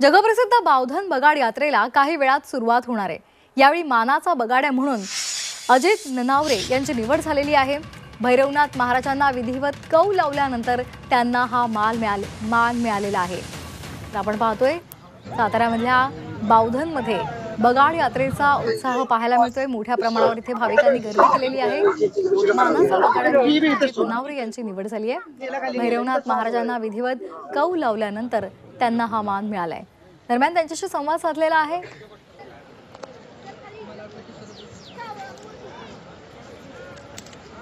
जगप्रसिद्ध बावधन बगाड यात्रेला काही वेळात सुरुवात होणार आहे। यावेळी मानाचा बगाड्या म्हणून अजित ननावरे यांची निवड झालेली आहे। भैरवनाथ महाराजांना विधिवत कौल लावल्यानंतर त्यांना हा मान मिळालेला आहे। आपण पाहतोय साताऱ्यामधल्या बावधनमध्ये बगाड यात्रेचा उत्साह पाहायला मिळतोय। मोठ्या प्रमाणावर इथे भाविकांनी गर्दी केलेली आहे। मानाचा बगाड्या अजित ननावरे यांची निवड झाली आहे। भैरवनाथ महाराजांना विधिवत कौल लावल्यानंतर त्यांना हा मान मिळालाय। दरम्यान त्यांच्याशी संवाद साधलेला आहे।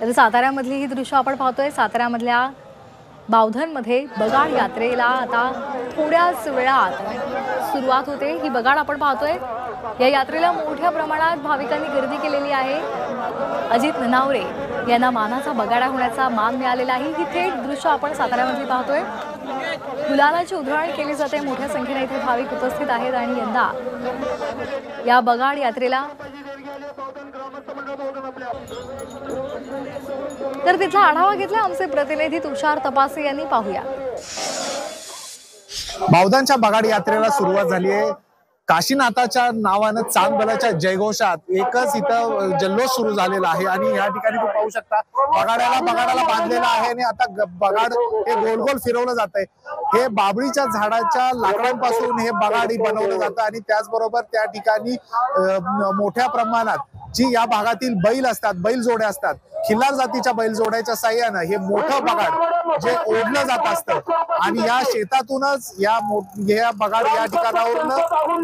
तर साताऱ्यामधली ही दृश्य आपण पाहतोय। साताऱ्यामधल्या बावधनमध्ये बगाड यात्रेला आता थोड्याच वेळात सुरुवात होते। ही बगाड आपण पाहतोय। या यात्रेला मोठ्या प्रमाणात भाविकांनी गर्दी केलेली आहे। अजित ननावरे यांना मानाचा बगाडा होण्याचा मान मिळालेला आहे। ही थेट दृश्य आपण साताऱ्यामध्ये पाहतोय। गुलालाची उधळण केली जाते। मोठ्या संख्येने इथे भाविक उपस्थित आहेत आणि यंदा या बगाड यात्रेला तर तिथला आढावा घेतला आमचे प्रतिनिधी तुषार तपासे यांनी। पाहूया। बावधनच्या बगाड यात्रेला सुरुवात झाली आहे। काशीनाथाच्या नावानं चांदबलाच्या जयघोषात एकच इथं जल्लोष सुरू झालेला आहे आणि या ठिकाणी तुम्ही पाहू शकता बगाडाला बांधलेला आहे आणि आता बगाड हे गोल गोल फिरवलं जात आहे। हे बाबळीच्या झाडाच्या लाकडांपासून हे बगाडी बनवलं जातं आणि त्याचबरोबर त्या ठिकाणी मोठ्या प्रमाणात जी या भागातील बैल असतात, बैलजोड्या असतात, खिल्लार जातीच्या बैलजोड्याच्या साह्यानं हे मोठं बगाड जे ओढलं जात असतं आणि या शेतातूनच या बगाड या ठिकाणावरून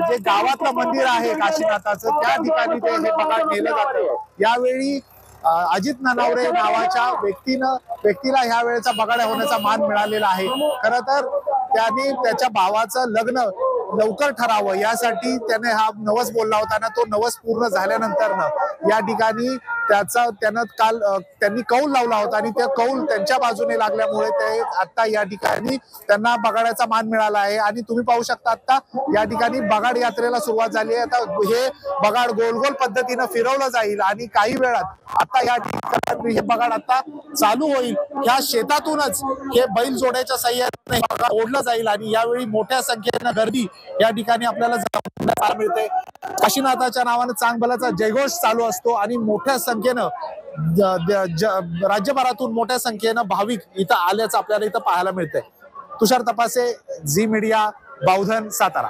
जे गावातलं मंदिर आहे काशीनाथाचं त्या ठिकाणी ते हे बगाड नेलं जातं। यावेळी अजित ननावरे नावाच्या व्यक्तीला ह्या वेळेचा बगाड्या होण्याचा मान मिळालेला आहे। खरं तर त्याने त्याच्या भावाचं लग्न लवकर ठरावं यासाठी त्याने हा नवस बोलला होता ना, तो नवस पूर्ण झाल्यानंतर या ठिकाणी त्यांनी कौल लावला होता आणि त्या कौल त्यांच्या बाजूने लागल्यामुळे ते आता या ठिकाणी त्यांना बगाड्याचा मान मिळाला आहे। आणि तुम्ही पाहू शकता आता या ठिकाणी बगाड यात्रेला सुरुवात झाली आहे। आता हे बगाड गोल गोल पद्धतीनं फिरवलं जाईल आणि काही वेळात आता या ठिकाणी हे बगाड आता चालू होईल। या शेतातूनच हे बैल जोड्याच्या साह्याने ओढलं जाईल आणि यावेळी मोठ्या संख्येनं गर्दी या ठिकाणी आपल्याला पाहायला मिळते। काशीनाथाच्या नावानं चांगबलाचा जयघोष चालू असतो आणि मोठ्या संख्येनं राज्यभरातून मोठ्या संख्येनं भाविक इथं आल्याचं आपल्याला इथं पाहायला मिळतंय। तुषार तपासे, झी मीडिया, बावधन, सातारा।